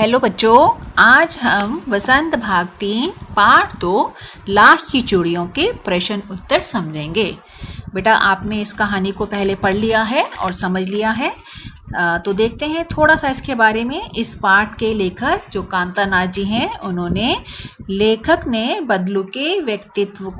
Hello बच्चों, आज हम वसंत भाग 3 पाठ 2 लाख की चूड़ियों के प्रश्न उत्तर समझेंगे। बेटा आपने इस कहानी को पहले पढ़ लिया है और समझ लिया है। तो देखते हैं थोड़ा सा इसके बारे में। इस पाठ के लेखक जो कांतानाथ जी हैं, उन्होंने लेखक ने बदलू के व्यक्तित्व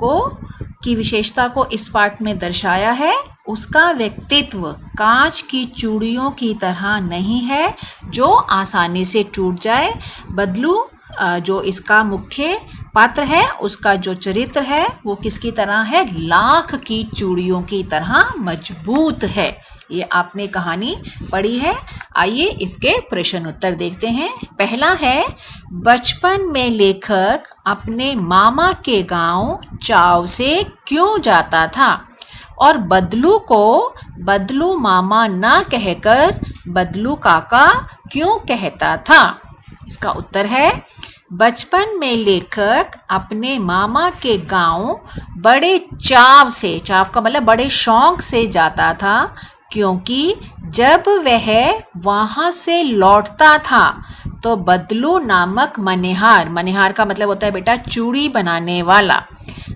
की विशेषता को इस पाठ में दर्शाया है। उसका व्यक्तित्व कांच की चूड़ियों की तरह नहीं है जो आसानी से टूट जाए। बदलू जो इसका मुख्य पात्र है, उसका जो चरित्र है वो किसकी तरह है? लाख की चूड़ियों की तरह मजबूत है। ये आपने कहानी पढ़ी है। आइए इसके प्रश्न उत्तर देखते हैं। पहला है, बचपन में लेखक अपने मामा के गांव चाव से क्यों जाता था और बदलू को बदलू मामा ना कहकर बदलू काका क्यों कहता था? इसका उत्तर है, बचपन में लेखक अपने मामा के गांव बड़े चाव से, चाव का मतलब बड़े शौक से जाता था, क्योंकि जब वह वहां से लौटता था तो बदलू नामक मनिहार, मनिहार का मतलब होता है बेटा चूड़ी बनाने वाला,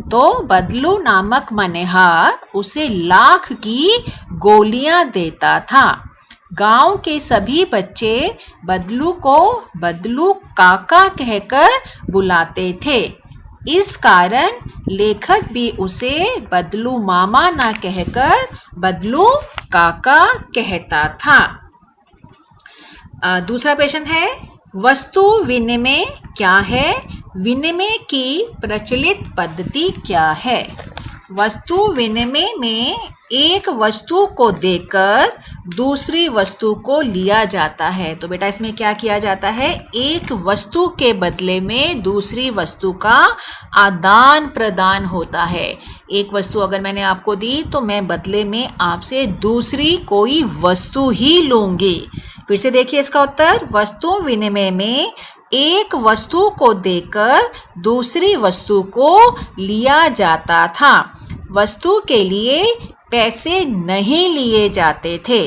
तो बदलू नामक मनिहार उसे लाख की गोलियां देता था। गांव के सभी बच्चे बदलू को बदलू काका कहकर बुलाते थे। इस कारण लेखक भी उसे बदलू मामा ना कहकर बदलू काका कहता था। दूसरा प्रश्न है, वस्तु विनिमय क्या है? विनिमय की प्रचलित पद्धति क्या है? वस्तु विनिमय में एक वस्तु को देकर दूसरी वस्तु को लिया जाता है। तो बेटा इसमें क्या किया जाता है? एक वस्तु के बदले में दूसरी वस्तु का आदान प्रदान होता है। एक वस्तु अगर मैंने आपको दी तो मैं बदले में आपसे दूसरी कोई वस्तु ही लूंगी। फिर से देखिए इसका उत्तर, वस्तु विनिमय में एक वस्तु को देकर दूसरी वस्तु को लिया जाता था। वस्तु के लिए पैसे नहीं लिए जाते थे।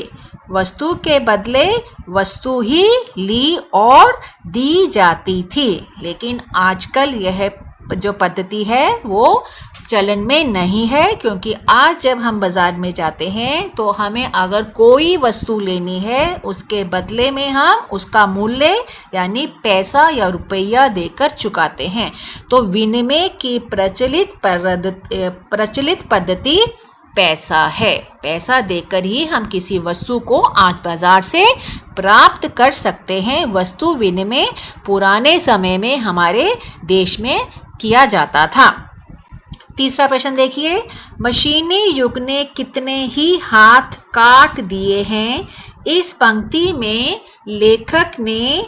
वस्तु के बदले वस्तु ही ली और दी जाती थी। लेकिन आजकल यह जो पद्धति है वो चलन में नहीं है, क्योंकि आज जब हम बाज़ार में जाते हैं तो हमें अगर कोई वस्तु लेनी है, उसके बदले में हम उसका मूल्य यानी पैसा या रुपया देकर चुकाते हैं। तो विनिमय की प्रचलित पद्धति पैसा है। पैसा देकर ही हम किसी वस्तु को आज बाजार से प्राप्त कर सकते हैं। वस्तु विनिमय पुराने समय में हमारे देश में किया जाता था। तीसरा प्रश्न देखिए, मशीनी युग ने कितने ही हाथ काट दिए हैं? इस पंक्ति में लेखक ने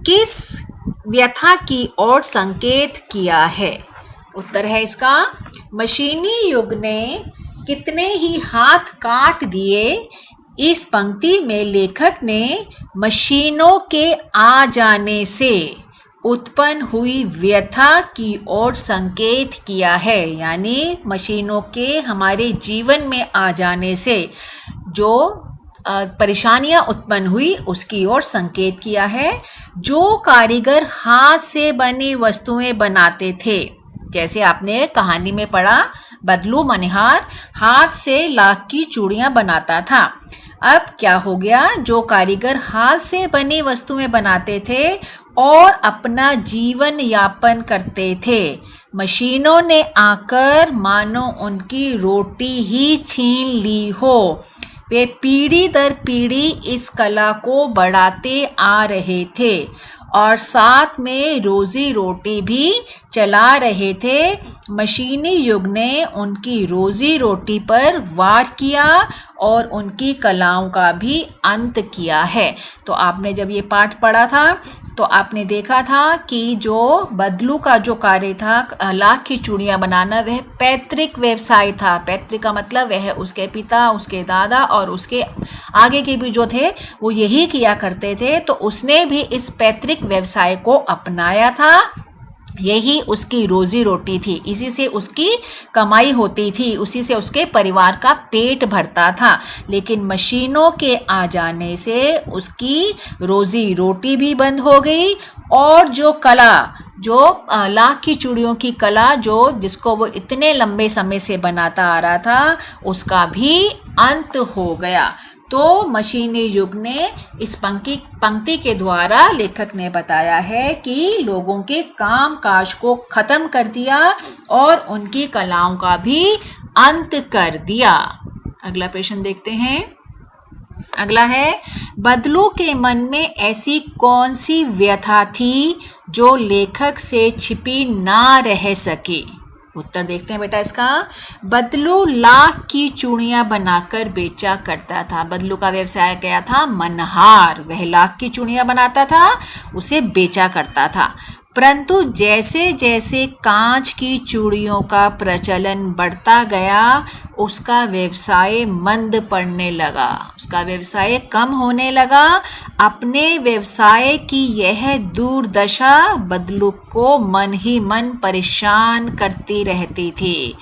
किस व्यथा की ओर संकेत किया है? उत्तर है इसका, मशीनी युग ने कितने ही हाथ काट दिए। इस पंक्ति में लेखक ने मशीनों के आ जाने से उत्पन्न हुई व्यथा की ओर संकेत किया है। यानी मशीनों के हमारे जीवन में आ जाने से जो परेशानियां उत्पन्न हुई उसकी ओर संकेत किया है। जो कारीगर हाथ से बनी वस्तुएं बनाते थे, जैसे आपने कहानी में पढ़ा, बदलू मनिहार हाथ से लाख की चूड़ियां बनाता था। अब क्या हो गया? जो कारीगर हाथ से बनी वस्तुएं बनाते थे और अपना जीवन यापन करते थे, मशीनों ने आकर मानो उनकी रोटी ही छीन ली हो। वे पीढ़ी दर पीढ़ी इस कला को बढ़ाते आ रहे थे और साथ में रोजी रोटी भी चला रहे थे। मशीनी युग ने उनकी रोजी रोटी पर वार किया और उनकी कलाओं का भी अंत किया है। तो आपने जब ये पाठ पढ़ा था तो आपने देखा था कि जो बदलू का जो कार्य था लाख की चूड़ियाँ बनाना, वह पैतृक व्यवसाय था। पैतृक का मतलब वह उसके पिता, उसके दादा और उसके आगे के भी जो थे वो यही किया करते थे। तो उसने भी इस पैतृक व्यवसाय को अपनाया था। यही उसकी रोजी रोटी थी, इसी से उसकी कमाई होती थी, उसी से उसके परिवार का पेट भरता था। लेकिन मशीनों के आ जाने से उसकी रोजी रोटी भी बंद हो गई और जो कला, जो लाख की चूड़ियों की कला जिसको वो इतने लंबे समय से बनाता आ रहा था, उसका भी अंत हो गया। तो मशीनी युग ने इस पंक्ति के द्वारा लेखक ने बताया है कि लोगों के काम काज को खत्म कर दिया और उनकी कलाओं का भी अंत कर दिया। अगला प्रश्न देखते हैं। अगला है, बदलू के मन में ऐसी कौन सी व्यथा थी जो लेखक से छिपी ना रह सकी? उत्तर देखते हैं बेटा इसका। बदलू लाख की चूड़ियां बनाकर बेचा करता था। बदलू का व्यवसाय क्या था? मनहार। वह लाख की चूड़ियां बनाता था, उसे बेचा करता था। परंतु जैसे जैसे कांच की चूड़ियों का प्रचलन बढ़ता गया, उसका व्यवसाय मंद पड़ने लगा, उसका व्यवसाय कम होने लगा। अपने व्यवसाय की यह दुर्दशा बदलू को मन ही मन परेशान करती रहती थी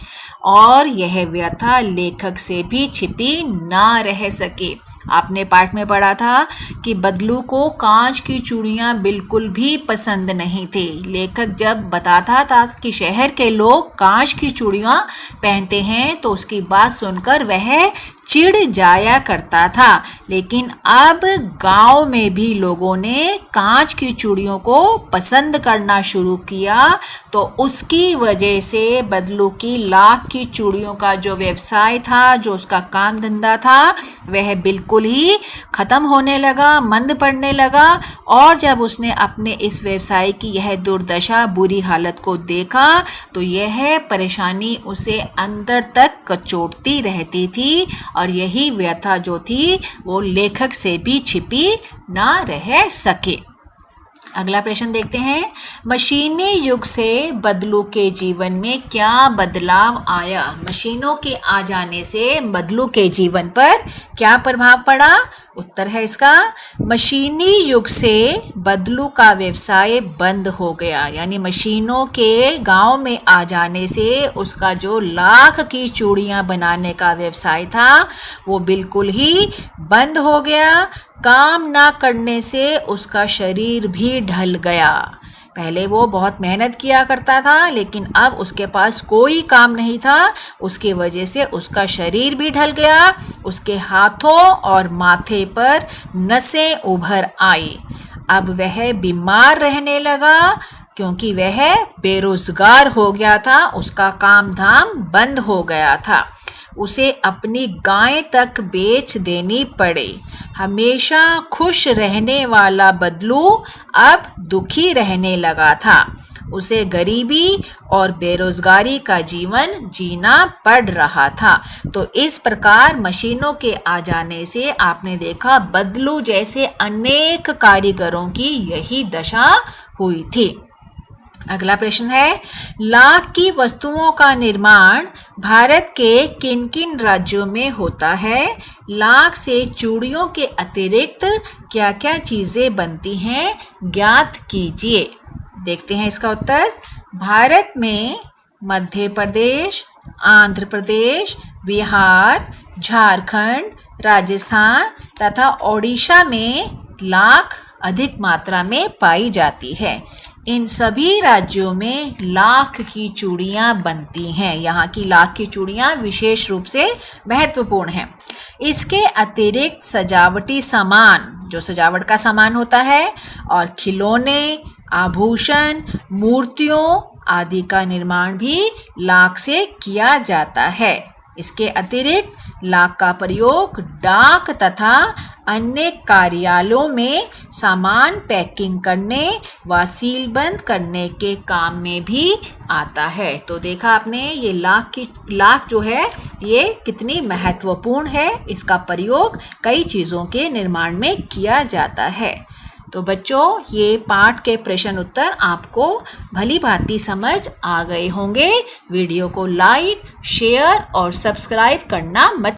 और यह व्यथा लेखक से भी छिपी ना रह सकी। आपने पाठ में पढ़ा था कि बदलू को कांच की चूड़ियां बिल्कुल भी पसंद नहीं थी। लेखक जब बताता था कि शहर के लोग कांच की चूड़ियां पहनते हैं तो उसकी बात सुनकर वह चिढ़ जाया करता था। लेकिन अब गांव में भी लोगों ने कांच की चूड़ियों को पसंद करना शुरू किया, तो उसकी वजह से बदलू की लाख की चूड़ियों का जो व्यवसाय था, जो उसका काम धंधा था, वह बिल्कुल ही खत्म होने लगा, मंद पड़ने लगा। और जब उसने अपने इस व्यवसाय की यह दुर्दशा, बुरी हालत को देखा, तो यह परेशानी उसे अंदर तक कचोटती रहती थी और यही व्यथा जो थी वो लेखक से भी छिपी ना रह सके। अगला प्रश्न देखते हैं। मशीनी युग से बदलू के जीवन में क्या बदलाव आया? मशीनों के आ जाने से बदलू के जीवन पर क्या प्रभाव पड़ा? उत्तर है इसका, मशीनी युग से बदलू का व्यवसाय बंद हो गया। यानी मशीनों के गांव में आ जाने से उसका जो लाख की चूड़ियां बनाने का व्यवसाय था वो बिल्कुल ही बंद हो गया। काम ना करने से उसका शरीर भी ढल गया। पहले वो बहुत मेहनत किया करता था, लेकिन अब उसके पास कोई काम नहीं था, उसकी वजह से उसका शरीर भी ढल गया। उसके हाथों और माथे पर नसें उभर आई। अब वह बीमार रहने लगा क्योंकि वह बेरोजगार हो गया था, उसका काम धाम बंद हो गया था। उसे अपनी गाय तक बेच देनी पड़ी। हमेशा खुश रहने वाला बदलू अब दुखी रहने लगा था। उसे गरीबी और बेरोजगारी का जीवन जीना पड़ रहा था। तो इस प्रकार मशीनों के आ जाने से आपने देखा बदलू जैसे अनेक कारीगरों की यही दशा हुई थी। अगला प्रश्न है, लाख की वस्तुओं का निर्माण भारत के किन किन राज्यों में होता है? लाख से चूड़ियों के अतिरिक्त क्या क्या चीज़ें बनती हैं, ज्ञात कीजिए। देखते हैं इसका उत्तर। भारत में मध्य प्रदेश, आंध्र प्रदेश, बिहार, झारखंड, राजस्थान तथा ओडिशा में लाख अधिक मात्रा में पाई जाती है। इन सभी राज्यों में लाख की चूड़ियां बनती हैं। यहाँ की लाख की चूड़ियां विशेष रूप से महत्वपूर्ण हैं। इसके अतिरिक्त सजावटी सामान, जो सजावट का सामान होता है, और खिलौने, आभूषण, मूर्तियों आदि का निर्माण भी लाख से किया जाता है। इसके अतिरिक्त लाख का प्रयोग डाक तथा अन्य कार्यालयों में सामान पैकिंग करने व सीलबंद करने के काम में भी आता है। तो देखा आपने ये लाख जो है ये कितनी महत्वपूर्ण है। इसका प्रयोग कई चीज़ों के निर्माण में किया जाता है। तो बच्चों, ये पाठ के प्रश्न उत्तर आपको भली भांति समझ आ गए होंगे। वीडियो को लाइक, शेयर और सब्सक्राइब करना मत